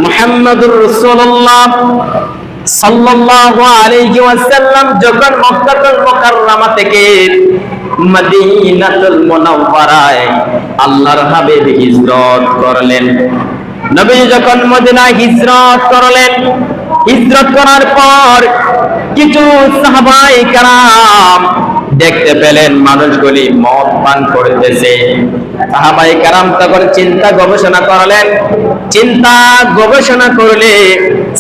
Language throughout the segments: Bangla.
মুহাম্মদুর রাসূলুল্লাহ সাল্লাল্লাহু আলাইহি ওয়াসাল্লাম যখন মক্কাতুল মুকাররমা থেকে মদিনাতুল মুনাওয়ারায় আল্লাহর হাবিব হিজরত করলেন। নবী যখন মদিনায় হিজরত করলেন, হিজরত করার পর কিছু সাহাবায়ে কেরাম দেখতে পেলেন মানুষগুলি মদ পান করতেছে। সাহাবায়ে কেরাম তখন চিন্তা গবেষণা করলেন। চিন্তা গবেষণা করলে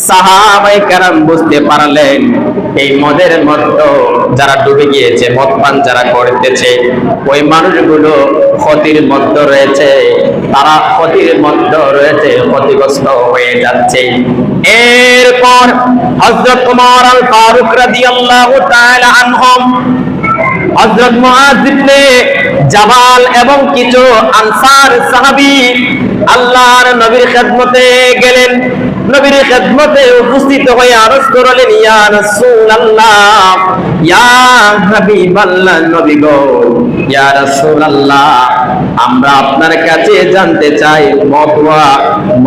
সাহাবায়ে কেরাম বুঝতে পারলেন এই মদের মধ্যে যারা ডুবে গিয়েছে, মদ পান যারা করতেছে, ওই মানুষগুলো ক্ষতির মধ্যে রয়েছে, তারা ক্ষতির মধ্যে রয়েছে, ক্ষতিগ্রস্ত হয়ে যাচ্ছে। এরপর হযরত ওমর আল ফারুক রাদিয়াল্লাহু তাআলা আনহু, হযরত মুআয ইবনে জাবাল এবং কিছু আনসার সাহাবী আল্লাহর নবীর খেদমতে গেলেন। নবীর খেদমতে উপস্থিত হয়ে আরজ করলেন, ইয়া রাসূলুল্লাহ, ইয়া হাবিবাল্লাহ, নবী গো, ইয়া রাসূলুল্লাহ, আমরা আপনার কাছে জানতে চাই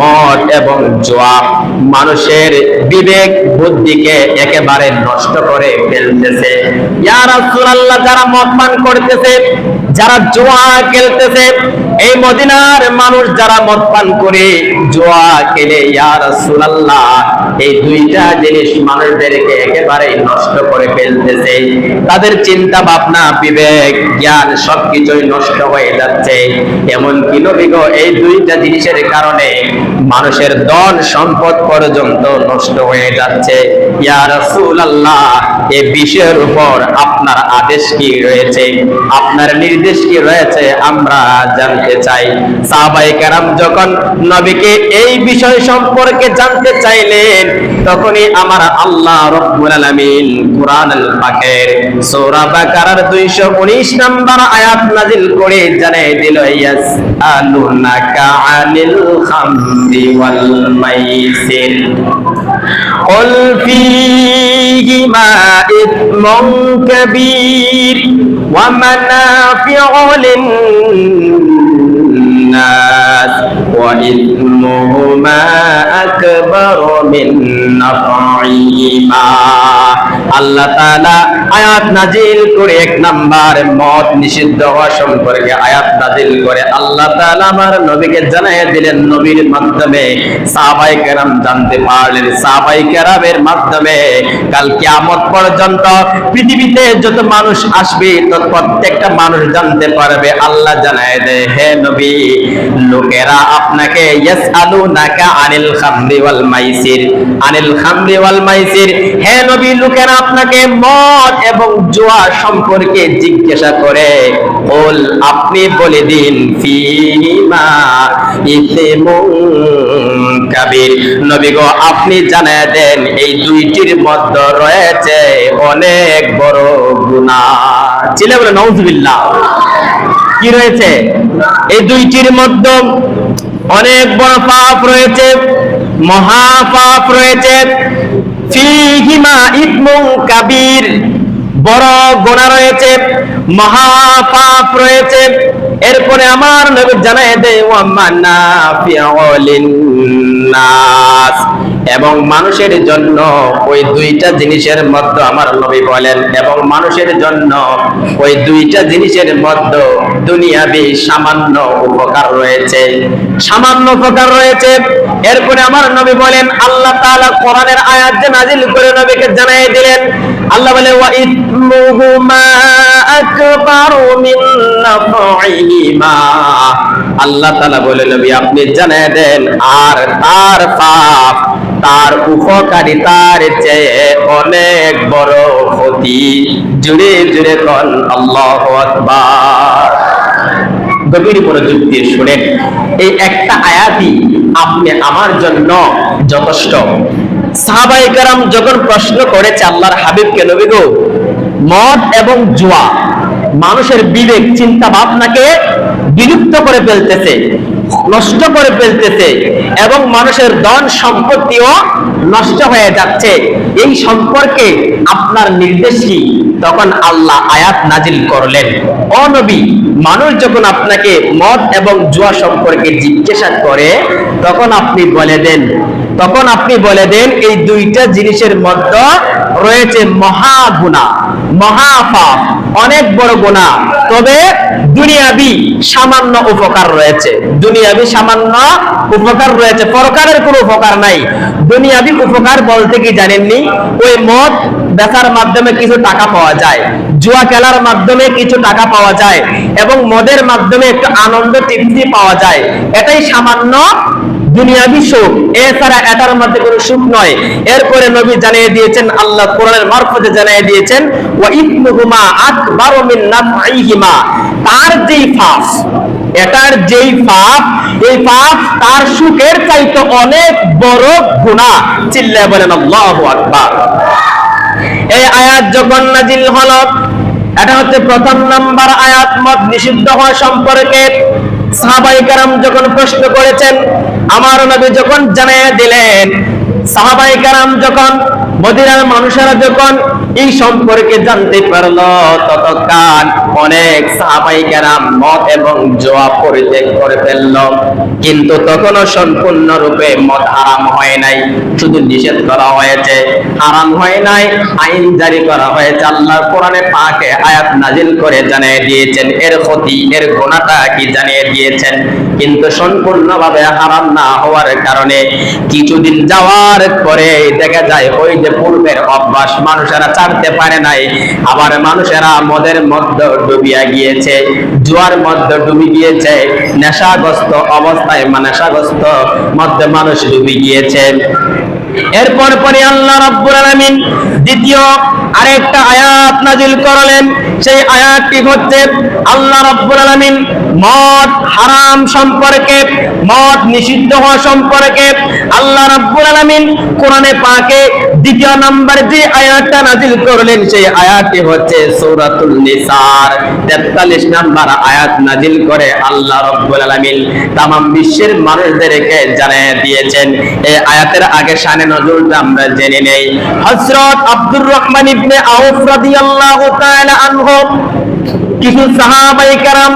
মদ এবং জুয়া মানুষের বিবেক বুদ্ধিকে একেবারে নষ্ট করে ফেলতেছে। ইয়া রাসূলুল্লাহ, যারা মদ পান করতেছে, যারা জুয়া খেলতেছে, এই মদিনার মানুষ যারা মদ পান করে জুয়া খেলে, ইয়া রাসূলুল্লাহ, এই দুইটা জিনিস মানুষদেরকে একেবারে নষ্ট করে ফেলতেছে। তাদের চিন্তা ভাবনা, বিবেক, জ্ঞান সবকিছুই নষ্ট হয়ে যাচ্ছে। এমনকি নবী গো, এই দুইটা জিনিসের কারণে মানুষের ধন সম্পদ পর্যন্ত নষ্ট হয়ে যাচ্ছে। ইয়া রাসূলুল্লাহ, এই বিষয়ের উপর আপনার আদেশ কি রয়েছে, আপনার নির্দেশ কি রয়েছে, আমরা জানতে চাই। সাহাবায়ে কেরাম যখন নবীকে এই বিষয় সম্পর্কে জানতে চাইলেন, তখনই আমার আল্লাহ রাব্বুল আলামিন কুরআনুল পাকের সূরা বাকারার 219 নম্বর আয়াত নাযিল করে জানিয়ে দিল, ইয়াসআলুনাকা আনিল খামরি ওয়াল মাইসির কুল ফীহিমা ইসমুন কাবীর ওয়া মানাফিউ লিন-নাস ওয়া ইসমুহুমা আকবারু মিন নাফঈহিমা। আল্লাহ তাআলা আয়াত নাযিল করে এক নাম্বার মদ নিষিদ্ধ হওয়া সম্পর্কে আয়াত নাযিল করে আল্লাহ তাআলা আমার নবীকে জানিয়ে দিলেন। নবীর মাধ্যমে সাহাবায়ে কেরাম জানতে পারলেন। সাহাবায়ে কেরামের মাধ্যমে কাল কিয়ামত পর্যন্ত পৃথিবীতে যত মানুষ আসবে তত প্রত্যেকটা মানুষ জানতে পারবে। আল্লাহ জানিয়ে দেয়, হে নবী, লোকেরা আপনাকে ইয়াসআলুনাকা আনিল খামরি ওয়াল মাইসির, আনিল খামরি ওয়াল মাইসির, হে নবী, লোকেরা আপনাকে মদ এবং জুয়া সম্পর্কে জিজ্ঞাসা করে। কুল, আপনি বলে দিন, ফীহিমা ইসমুন কাবীর, নবী গো, আপনি জানিয়ে দেন এই দুইটির মধ্যে রয়েছে অনেক বড় গুনাহ। চিল্লায়ে বলেন নাউযুবিল্লাহ। কি রয়েছে? এই দুইটির মধ্যে অনেক বড় পাপ রয়েছে, মহা পাপ রয়েছে। ফীহিমা ইসমুন কাবীর, বড় গুনাহ রয়েছে, মহা পাপ রয়েছে। এরপরে আমার নবী জানায় দেয়, ওয়া মানাফিউ লিন-নাস, এবং মানুষের জন্য ওই দুইটা জিনিসের মধ্যে আমার নবী বলেন, এবং মানুষের জন্য ওই দুইটা জিনিসের মধ্যে দুনিয়াবি সামান্য উপকার রয়েছে, সামান্য উপকার রয়েছে। এরপরে আমার নবী বলেন, আল্লাহ তাআলা কোরআনের আয়াত যে নাযিল করে নবীকে জানিয়ে দিলেন। আল্লাহ বলে, ওয়া ইসমুহুমা আকবারু মিন নাফঈহিমা, আল্লাহ তাআলা বলে, নবী আপনি জানিয়ে দেন, আর তার পাপ, তার উপকারিতার চেয়ে অনেক বড় ক্ষতি। জুড়ে জুড়ে কোন আল্লাহু আকবার। গভীর মনোযোগ দিয়ে শুনেন, এই একটা আয়াতই আপনি আমার জন্য যথেষ্ট। সাহাবায়ে কেরাম যখন প্রশ্ন করেছে আল্লাহর হাবিবকে, নবী গো, মদ এবং জুয়া মানুষের বিবেক চিন্তা ভাবনাকে বিলুপ্ত করে ফেলতেছে, নষ্ট করে ফেলতেছে এবং মানুষের ধন সম্পত্তিও নষ্ট হয়ে যাচ্ছে, এই সম্পর্কে আপনার নির্দেশ কি? তখন আল্লাহ আয়াত নাজিল করলেন, ও নবী, মানুষ যখন আপনাকে মদ এবং জুয়া সম্পর্কে জিজ্ঞাসা করে তখন আপনি বলে দেন এই দুইটা জিনিসের মধ্যে রয়েছে মহা গুনাহ, মহা পাপ, অনেক বড় গুনাহ। তবে দুনিয়াবি সামান্য উপকার রয়েছে, পরকালের কোনো উপকার নাই। দুনিয়াবি উপকার বলতে কি জানেননি? ওই মদ বেচার মাধ্যমে কিছু টাকা পাওয়া যায়, জুয়া খেলার মাধ্যমে কিছু টাকা পাওয়া যায় এবং মদের মাধ্যমে একটু আনন্দ তৃপ্তি পাওয়া যায়, এটাই সামান্য দুনিয়াবি সুখ, এছাড়া এটার মধ্যে কোনো সুখ নয়। এরপরে নবী জানিয়ে দিয়েছেন, আল্লাহ কোরআনের মারফতে জানিয়ে দিয়েছেন, ওয়া ইথমুহুমা আকবারু মিন নাফঈহিমা, তার যেই পাপ, এটার যেই পাপ, এই পাপ তার সুখের চাইতে অনেক বড় গুনাহ। চিল্লায়ে বলেন আল্লাহু আকবার। এই আয়াত যখন নাজিল হলো, এটা হচ্ছে প্রথম নাম্বার আয়াত মদ নিষিদ্ধ হওয়া সম্পর্কে। সাহাবায়ে কেরাম যখন প্রশ্ন করেছেন, আমার নবী যখন জানিয়ে দিলেন, সাহাবায়ে কেরাম যখন, মদিনার মানুষেরা যখন এই সম্পর্কে জানতে পারলো, ততক্ষণ অনেক সাহাবায়ে কেরাম মদ এবং জুয়া পরিত্যাগ করে ফেলল। কিন্তু তখনও সম্পূর্ণরূপে মদ হারাম হয় নাই, শুধু নিষেধ করা হয়েছে, হারাম হয় নাই, আইন জারি করা হয়েছে। আল্লাহ কোরআনে পাকে আয়াত নাজিল করে জানিয়ে দিয়েছেন এর ক্ষতি, এর গুনাহটা কি জানিয়ে দিয়েছেন। কিন্তু সম্পূর্ণভাবে হারাম না হওয়ার কারণে কিছুদিন যাওয়ার পরে দেখা যায় ওই যে পূর্বের অভ্যাস মানুষেরা ছাড়তে পারে নাই, আবার মানুষেরা মদের মধ্যে ডুবিয়া গিয়েছে, জুয়ার মধ্যে ডুবে গিয়েছে, নেশাগ্রস্ত অবস্থায় নেশাগ্রস্ত মধ্যে মানুষ ডুবে গিয়েছে। এরপর পরে আল্লাহ রাব্বুল আলামিন দ্বিতীয় আরেকটা আয়াত নাজিল করলেন। সেই আয়াতটি হচ্ছে আল্লাহ রাব্বুল আলামিন মদ হারাম সম্পর্কে, মদ নিষিদ্ধ হওয়া সম্পর্কে আল্লাহ রাব্বুল আলামিন কোরআনে পাকে দ্বিতীয় নাম্বার যে আয়াতটা নাজিল করলেন, সেই আয়াতটি হচ্ছে সূরাতুল নিসার 43 নাম্বার আয়াত নাজিল করে আল্লাহ রাব্বুল আলামিন तमाम বিশ্বের মানুষদেরকে জানিয়ে দিয়েছেন। এই আয়াতের আগে শানে নজরুলটা আমরা জেনে নেই। হযরত আব্দুর রহমান ইবনে আউফ রাদিয়াল্লাহু তাআলা আনহু কিছু সাহাবায়ে কেরাম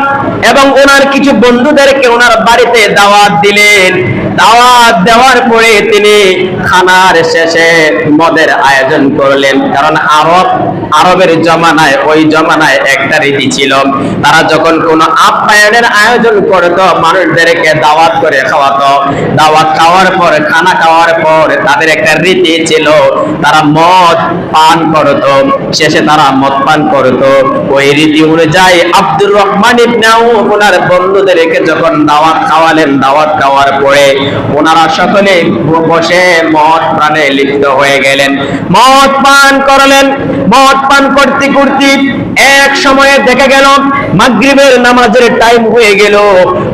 এবং ওনার কিছু বন্ধুদেরকে ওনার বাড়িতে দাওয়াত দিলেন। দাওয়াত দেওয়ার পরে তিনি খানার শেষে মদের আয়োজন করলেন। কারণ আরবের জমানায়, ওই জমানায় একটা রীতি ছিল, তারা যখন কোনো আপ্যায়নের আয়োজন করতো, মানুষদেরকে দাওয়াত করে খাওয়াতো, দাওয়াত খাওয়ার পর, খানা খাওয়ার পর তাদের একটা রীতি ছিল, তারা মদ পান করতো, শেষে তারা মদ পান করতো। ওই রীতি অনুযায়ী আব্দুর রহমান ইবনে আউফ ওনার বন্ধুদেরকে যখন দাওয়াত খাওয়ালেন, দাওয়াত খাওয়ার পরে ওনারা সকলে বসে মদ পানে লিপ্ত হয়ে গেলেন, মদ পান করলেন। মদ পান করতে করতে এক সময়ে দেখা গেল মাগরিবের নামাজের টাইম হয়ে গেল।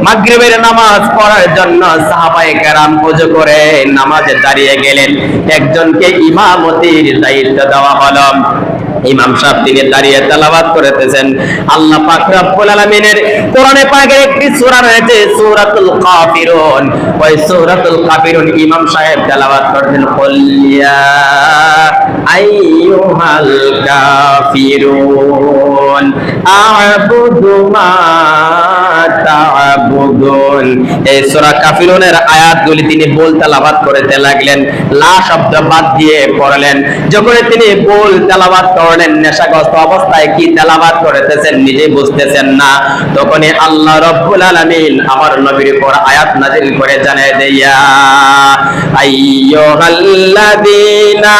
মাগরিবের নামাজ পড়ার জন্য সাহাবায়ে কেরাম ওযু করে নামাজে দাঁড়িয়ে গেলেন। একজনকে ইমামতির দায়িত্ব দেওয়া হলো। ইমাম সাহেব তিনি দাঁড়িয়ে তেলাওয়াত করতেছেন। আল্লাহ পাক রব্বুল আলামিনের কোরআনে পাকের একটি সূরা রয়েছে সূরাতুল কাফিরুন। ওই সূরাতুল কাফিরুন ইমাম সাহেব তেলাওয়াত করতেন, কুল ইয়া আইয়ুহাল কাফিরুন আ'বুদু মা তা'বুদুন। এই সূরা কাফিরুনের আয়াতগুলি তিনি বল তেলাওয়াত করতে লাগলেন, লা শব্দ বাদ দিয়ে পড়লেন। যখন তিনি বল তেলাওয়াত করলেন, নেশাগ্রস্ত অবস্থায় কি তেলাওয়াত করতেছেন নিজে বুঝতেছেন না, তখনই আল্লাহ রাব্বুল আলামিন আমার নবীর উপর আয়াত নাযিল করে জানিয়ে দেয়া, আইয়ুহাল্লাযীনা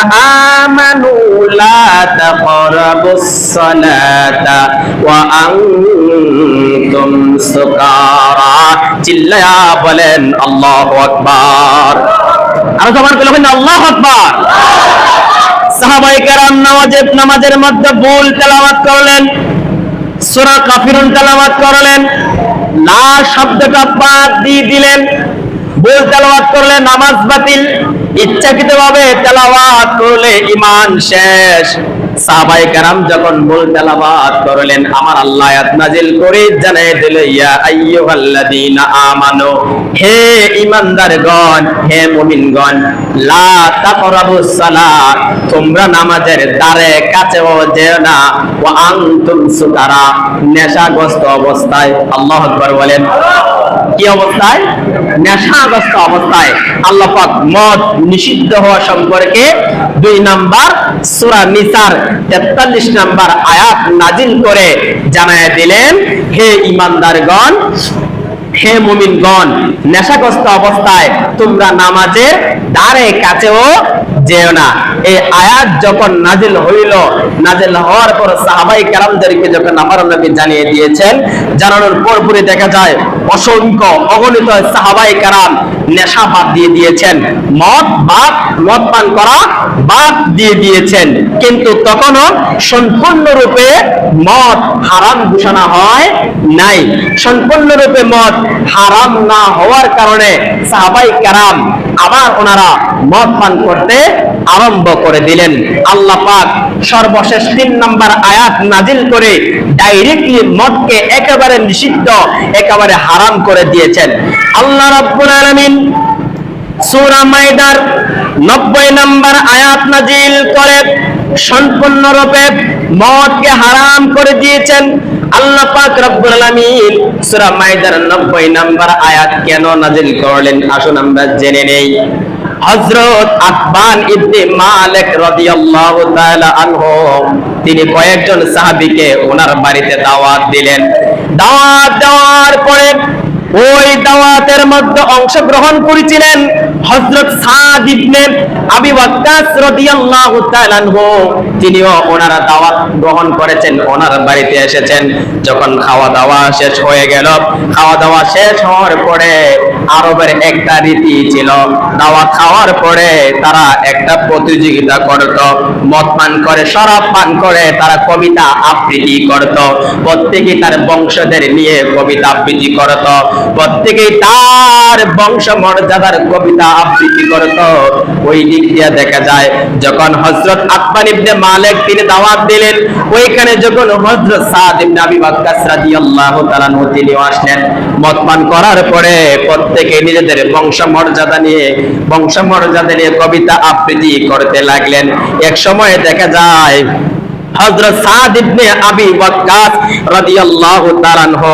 আমানু লা তাকরাবুস সালাতা ওয়া আনতুম সুকারা। চিল্লায়া বলেন আল্লাহু আকবার। আর সবার বলেন আল্লাহু আকবার। সাহাবায়ে কেরাম নামাজের মধ্যে বুল তেলাওয়াত করলেন, সূরা কাফিরুন তেলাওয়াত করলেন, লা শব্দটা বাদ দিয়ে দিলেন, বুল তেলাওয়াত করলে নামাজ বাতিল, ইচ্ছাকৃতভাবে তেলাওয়াত করলে ঈমান শেষ। সাহাবায়ে কেরাম যখন মূল তেলাওয়াত করলেন, আমার আল্লাহ আয়াত নাজিল করে জানায় দিল, ইয়া আইয়ুহাল্লাযীনা আমানু, হে ঈমানদারগণ, হে মুমিনগণ, লা তাকরাবুস সালাত, তোমরা নামাজের দ্বারে কাছেও যেও না, ওয়া আনতুম সুকারা, নেশাগ্রস্ত অবস্থায়। আল্লাহু আকবার বলেন। কি অবস্থায়? নেশাগ্রস্ত অবস্থায়। আল্লাহ পাক মদ নিষিদ্ধ হওয়া সম্পর্কে 2 নাম্বার সূরা নিসার 43 নাম্বার আয়াত নাজিল করে জানায় দিলেন, হে ঈমানদারগণ, হে মুমিনগণ, নেশাগ্রস্ত অবস্থায় তোমরা নামাজের দ্বারে কাছেও যেও না। এই আয়াত যখন নাজিল হইল, নাজিল হওয়ার পর সাহাবায়ে কেরামদেরকে যখন আমার নবী জানিয়ে দিয়েছেন, জানানোর পরপরই দেখা যায় অসংখ্য অগণিত সাহাবায়ে কেরাম নেশা বাদ দিয়ে দিয়েছেন, মদ পান করা বাদ দিয়ে দিয়েছেন। কিন্তু তখনও সম্পূর্ণরূপে মদ হারাম ঘোষণা হয় নাই। সম্পূর্ণরূপে মদ হারাম না হওয়ার কারণে সাহাবায়ে কেরাম আবার ওনারা মদ পান করতে আরম্ভ করে দিলেন। আল্লাহ পাক সর্বশেষ 3 নাম্বার আয়াত নাজিল করে ডাইরেক্টলি মদকে একেবারে নিষিদ্ধ, একেবারে হারাম করে দিয়েছেন। আল্লাহ রাব্বুল আলামিন সূরা মাইদার 90 নাম্বার আয়াত নাজিল করে সম্পূর্ণরূপে মদকে হারাম করে দিয়েছেন। আল্লাহ পাক রব্বুল আলামিন সূরা মাইদার 90 নাম্বার আয়াত কেন নাজিল করলেন, আসুন আমরা জেনে নেই। হযরত আকবান ইবনে মালিক রাদিয়াল্লাহু তাআলা আনহু তিনি কয়েকজন সাহাবীকে ওনার বাড়িতে দাওয়াত দিলেন। দাওয়াত দেওয়ার পরে ওই দাওয়াতের মধ্যে অংশগ্রহণ করেছিলেন হযরত সাদ ইবনে আবি ওয়াক্কাস রাদিয়াল্লাহু তাআলা আনহু। তিনিও ওনারা দাওয়াত গ্রহণ করেছেন, ওনার বাড়িতে এসেছেন। যখন খাওয়া দাওয়া শেষ হয়ে গেল, খাওয়া দাওয়া শেষ হওয়ার পরে আরবের একটা রীতি ছিল, দাওয়াত খাওয়ার পরে তারা একটা প্রতিযোগিতা করত। মদ পান করে, শরাব পান করে তারা কবিতা আবৃত্তি করত। প্রত্যেকেই তার বংশধর নিয়ে কবিতা আবৃত্তি করত, প্রত্যেকেই তার বংশ মর্যাদার কবিতা আবৃত্তি করত। ওই দিক দিয়ে দেখা যায় যখন হযরত আকবান ইবনে মালিক তিনি দাওয়াত দিলেন, ওইখানে যখন হযরত সাদ ইবনে আবি ওয়াক্কাস রাদিয়াল্লাহু তাআলা তিনি আসলেন, মদ পান করার পরে প্রত্যেকে নিজেদের বংশ মর্যাদা নিয়ে কবিতা আবৃত্তি করতে লাগলেন। এক সময় দেখা যায় হযরত সাদ ইবনে আবি ওয়াক্কাস রাদিয়াল্লাহু তাআলা আনহু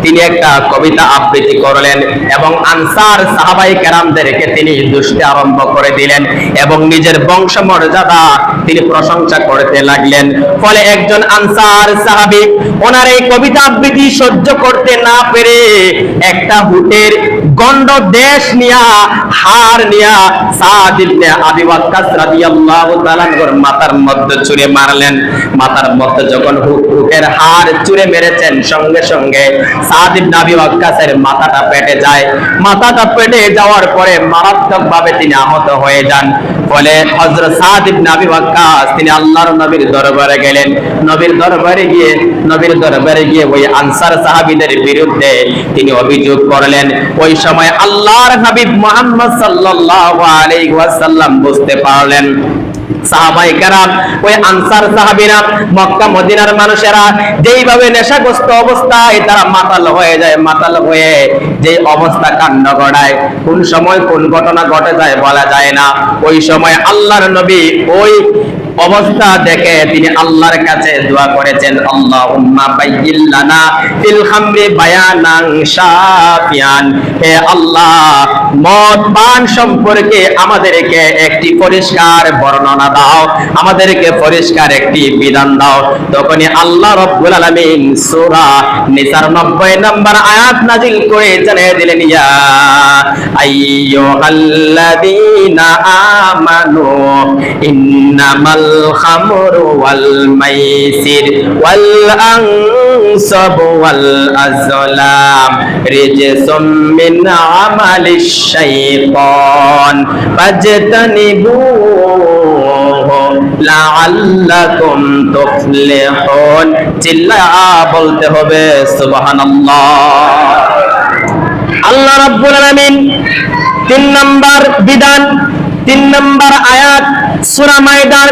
তিনি একটা কবিতা আবৃত্তি করলেন এবং আনসার সাহাবায়ে কেরামদেরকে তিনি দুষতে আরম্ভ করে দিলেন এবং নিজের বংশ মর্যাদা তিনি প্রশংসা করতে লাগলেন। ফলে একজন আনসার সাহাবী ওনার এই কবিতা আবৃত্তি সহ্য করতে না পেরে একটা হুটের গন্ড দেশ নিয়া হার নিয়া সাদ ইবনে আবি ওয়াক্কাস রাদিয়াল্লাহু তাআলা আনহুর মাথার মধ্যে ছুঁড়ে মারলেন। মাথার মধ্যে যখন উটের হাড় চুরে মেরেছেন, সঙ্গে সঙ্গে সাদ ইবনে আবি ওয়াক্কাসের মাথাটা পেটে যায়। মাথাটা পেটে যাওয়ার পরে মারাত্মকভাবে তিনি আহত হয়ে যান। ফলে হযরত সাদ ইবনে আবি ওয়াক্কাস তিনি আল্লাহর নবীর দরবারে গেলেন। নবীর দরবারে গিয়ে ওই আনসার সাহাবীদের বিরুদ্ধে তিনি অভিযোগ করলেন। ওই সময় আল্লাহর হাবিব মুহাম্মদ সাল্লাল্লাহু আলাইহি ওয়াসাল্লাম বুঝতে পারলেন সাহাবায়ে কেরাম, ওই আনসার সাহাবীরা, মক্কা মদিনার মানুষেরা যেইভাবে নেশাগ্রস্ত অবস্থায় তারা মাতাল হয়ে যায়, মাতাল হয়ে যে অবস্থা কাণ্ড ঘটায়, কোন সময় কোন ঘটনা ঘটে যায় বলা যায় না। ওই সময় আল্লাহর নবী ওই অবস্থা দেখে তিনি আল্লাহর কাছে দোয়া করেছেন, আল্লাহুম্মা বায়্যিন লানা ফিল খামরি বায়ানান শাফিয়ান, হে আল্লাহ মদ পান সম্পর্কে আমাদেরকে একটি পরিষ্কার বর্ণনা দাও, আমাদেরকে পরিষ্কার একটি বিধান দাও। তখনই আল্লাহ রাব্বুল আলামিন সূরা নিসার 90 নম্বর আয়াত নাজিল করে জানিয়ে দিলেন, ইয়া আইয়ুহাল্লাযীনা আমানু ইন্নামাল খামরু ওয়াল মাইসির ওয়াল আনসাবু ওয়াল আজলাম রিজসুম মিন আমালিশ শাইতান ফাজতানিবুহু লাআল্লাকুম তুফলিহুন। চিল্লা বলতে হবে সুবহানাল্লাহ। আল্লাহ রাব্বুল আলামিন 3 নাম্বার বিধান 3 নম্বর আয়াত সূরা মাইদার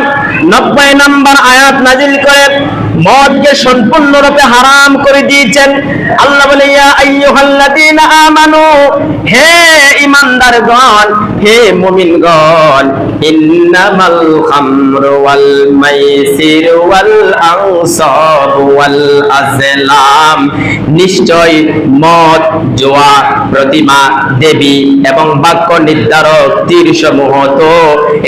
90 নম্বর আয়াত নাজিল করে মদকে সম্পূর্ণরূপে হারাম করে দিয়েছেন। আল্লাহ বলে, ইয়া আইয়ুহাল্লাযীনা আমানু, হে ঈমানদারগণ, হে মুমিনগণ, ইন্নামাল খামরু ওয়াল মাইসির ওয়াল আনসাব ওয়াল আজলাম, নিশ্চয় মদ, জুয়া, প্রতিমা, দেবী এবং বাক্য নির্ধারক তীরসমূহ তো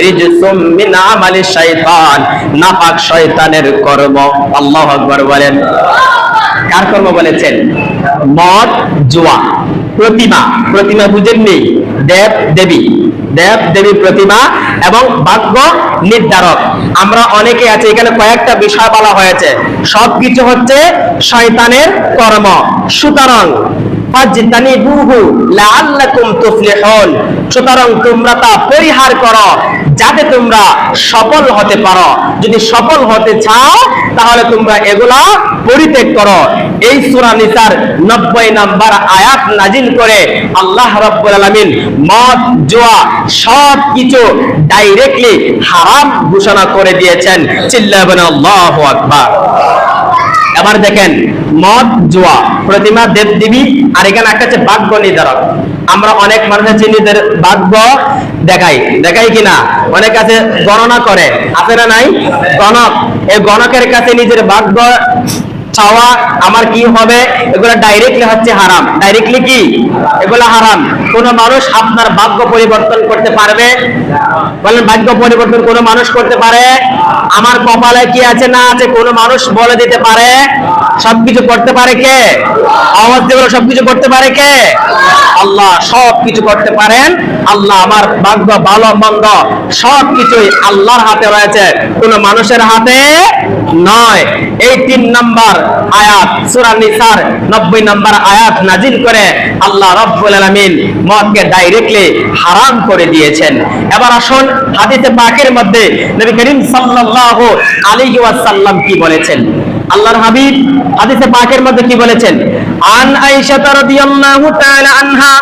রিজসুম মিন আমালি শাইতান, নাপাক শয়তানের কর্ম। আল্লাহু আকবার বলেন। কার কর্ম বলেছেন? মদ, জুয়া, প্রতিমা, প্রতিমা বুঝেননি? দেব দেবী, দেব দেবী প্রতিমা এবং ভাগ্য নির্ধারক। আমরা অনেকে আছে, এখানে কয়েকটা বিষয় বলা হয়েছে, সবকিছু হচ্ছে শয়তানের কর্ম। সুতরাং ফাজতানিবুহু লাআল্লাকুম তুফলিহুন, সুতরাং তোমরা তা পরিহার করো যাতে তোমরা সফল হতে পারো। যদি সফল হতে চাও তাহলে তোমরা এগুলা পরিত্যাগ করো। এই সূরা নিসার 90 নম্বর আয়াত নাজিল করে আল্লাহ রাব্বুল আলামিন মদ, জুয়া সবকিছু ডাইরেক্টলি হারাম ঘোষণা করে দিয়েছেন। চিল্লায়ে বলেন আল্লাহু আকবার। এবার দেখেন, মদ, জুয়া, প্রতিমা, দেবদেবী, আর এখানে একটা হচ্ছে ভাগ্য নির্ধারক। আমরা অনেক মানুষ আছে নিজেদের ভাগ্য দেখাই কিনা, অনেক আছে গণনা করে, আছে না নাই? গণক, এই গণকের কাছে নিজের ভাগ্য চাওয়া, আমার কি হবে, এগুলো ডাইরেক্টলি হচ্ছে হারাম। ডাইরেক্টলি কি এগুলো হারাম। কোন মানুষ আপনার ভাগ্য পরিবর্তন করতে পারবে? বলেন, ভাগ্য পরিবর্তন কোন মানুষ করতে পারে? আমার কপালে কি আছে না আছে কোন মানুষ বলে দিতে পারে? সবকিছু করতে পারে কে? আওয়াজ দিয়ে বলো, সবকিছু করতে পারে কে? আল্লাহ সবকিছু করতে পারেন। আল্লাহ আমার ভাগ্য ভালো মন্দ সবকিছুই আল্লাহর হাতে রয়েছে, কোন মানুষের হাতে নয়। এই 3 নম্বর আয়াত সূরা নিসার 90 নম্বর আয়াত নাজিল করে আল্লাহ রাব্বুল আলামিন মদকে ডাইরেক্টলি হারাম করে দিয়েছেন। এবার আসুন হাদিসে পাকের মধ্যে নবী করিম সাল্লাল্লাহু আলাইহি ওয়াসাল্লাম কি বলেছেন। আল্লাহর হাবিব হাদিসে পাকের মধ্যে কি বলেছেন? আন আয়েশা রাদিয়াল্লাহু তাআলা আনহা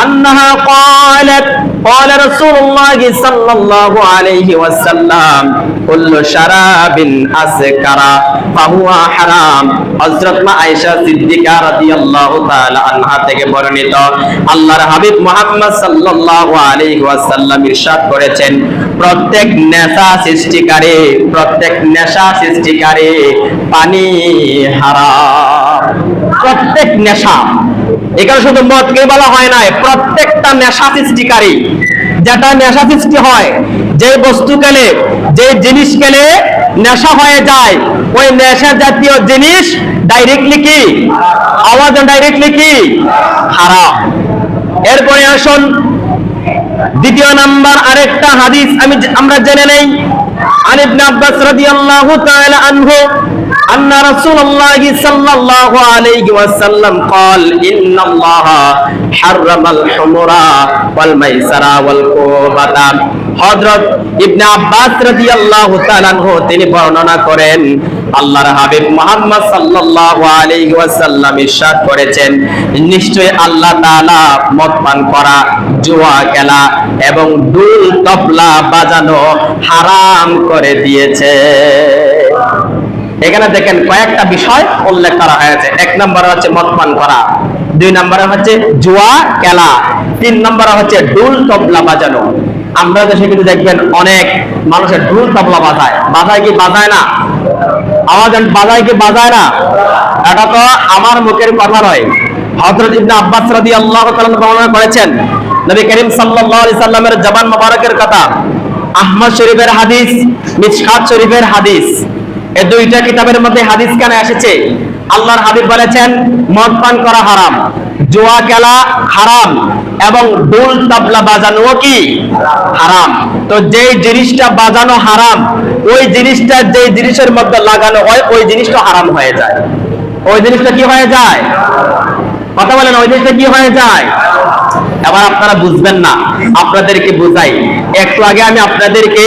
أنها قالت قال رسول الله صلى الله عليه وسلم كل شراب أسكر فهو حرام। হযরত মা আয়েশা সিদ্দিকা রাদিয়াল্লাহু তাআলা আনহা থেকে বর্ণিত, আল্লাহর হাবিব মুহাম্মদ সাল্লাল্লাহু আলাইহি ওয়াসাল্লাম ইরশাদ করেছেন, প্রত্যেক নেশা সৃষ্টিকারী পানি হারাম। প্রত্যেক নেশা, এখানে শুধু মদকে বলা হয় না, প্রত্যেকটা নেশা সৃষ্টিকারী, যেটা নেশা সৃষ্টি হয়, যে বস্তু খেলে, যে জিনিস খেলে নেশা হয়ে যায়, ওই নেশা জাতীয় জিনিস ডাইরেক্টলি কি আওয়াজ, ডাইরেক্টলি কি হারাম। এরপরে আসুন দ্বিতীয় নাম্বার আরেকটা হাদিস আমরা জেনে নেই। আন ইবনে আব্বাস রাদিয়াল্লাহু তাআলা আনহু أن رسول الله صلى الله عليه وسلم قال إن الله حرم الحمر والميسر والكوبة। হযরত ইবনে আব্বাস রাদিয়াল্লাহু তাআলা আনহু তিনি বর্ণনা করেন, আল্লাহর হাবিব মুহাম্মদ সাল্লাল্লাহু আলাইহি ওয়াসাল্লাম ইরশাদ করেছেন, নিশ্চয় আল্লাহ তাআলা মদ পান করা, জুয়া খেলা এবং দুল তবলা বাজানো হারাম করে দিয়েছে। এখানে দেখেন কয়েকটা বিষয় উল্লেখ করা হয়েছে। 1 নম্বরে হচ্ছে মদ পান করা, 2 নম্বরে হচ্ছে জুয়া খেলা, 3 নম্বরে হচ্ছে ঢোল তবলা বাজানো। আমরা দেশে কিন্তু দেখবেন অনেক মানুষের ঢোল তবলা বাজায় কি বাজায় না? আওয়াজ বাজায় কি বাজায় না? এটা তো আমার মুখের কথা নয়, হযরত ইবনে আব্বাস রাদিয়াল্লাহু তাআলা বর্ণনা করেছেন, নবী করিম সাল্লাল্লাহু আলাইহি সাল্লামের জবান মোবারকের কথা। আহমদ শরীফের হাদিস, মিশকাত শরীফের হাদিস, এই দুইটা কিতাবের মধ্যে হাদিস কেন এসেছে? আল্লাহর হাবিব বলেছেন মদ পান করা হারাম, জুয়া খেলা হারাম এবং ঢোল তবলা বাজানো কি হারাম। তো যেই জিনিসটা বাজানো হারাম, ওই জিনিসটা যেই জিনিসের মধ্যে লাগানো হয় ওই জিনিসটা হারাম হয়ে যায়। ওই জিনিসটা কি হয়ে যায়? কথা বলেন, ওই জিনিসটা কি হয়ে যায়? এবার আপনারা বুঝবেন না, আপনাদেরকে বুঝাই। একটু আগে আমি আপনাদেরকে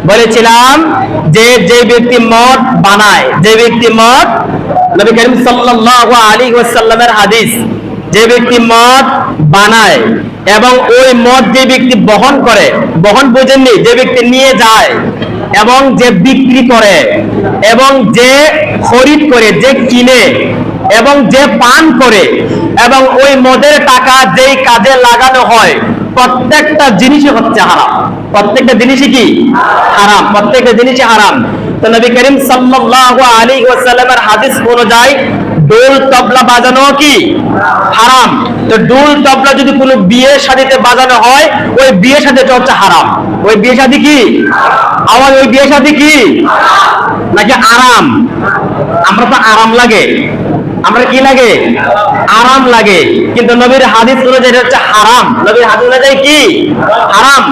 বলেছিলাম যে ব্যক্তি মদ বানায়, যে ব্যক্তি মদ, নবী করিম সাল্লাল্লাহু আলাইহি ওয়াসাল্লামের হাদিস, যে ব্যক্তি মদ বানায় এবং ওই মদ যে ব্যক্তি বহন করে, বহন বোঝেননি, যে ব্যক্তি নিয়ে যায় এবং যে বিক্রি করে এবং যে খরিদ করে, যে কিনে এবং যে পান করে এবং ওই মদের টাকা যেই কাজে লাগানো হয়, প্রত্যেকটা জিনিসই হচ্ছে হারাম। প্রত্যেকটা জিনিসই কি হারাম, প্রত্যেকটা জিনিসই হারাম। তো নবী করিম সাল্লাল্লাহু আলাইহি ওয়াসাল্লামের হাদিস অনুযায়ী ঢোল তবলা বাজানো কি হারাম। তো ঢোল তবলা যদি কোনো বিয়ে শাদীতে বাজানো হয়, ওই বিয়ে শাদীটা হচ্ছে হারাম। ওই বিয়ে শাদী কি আওয়াজ, ওই বিয়ে শাদী কি নাকি আরাম? আমরা তো আরাম লাগে, আমরা কি লাগে আরাম লাগে, কিন্তু নবীর হাদিস অনুযায়ী এটা হচ্ছে হারাম। নবীর হাদিস অনুযায়ী কি হারাম।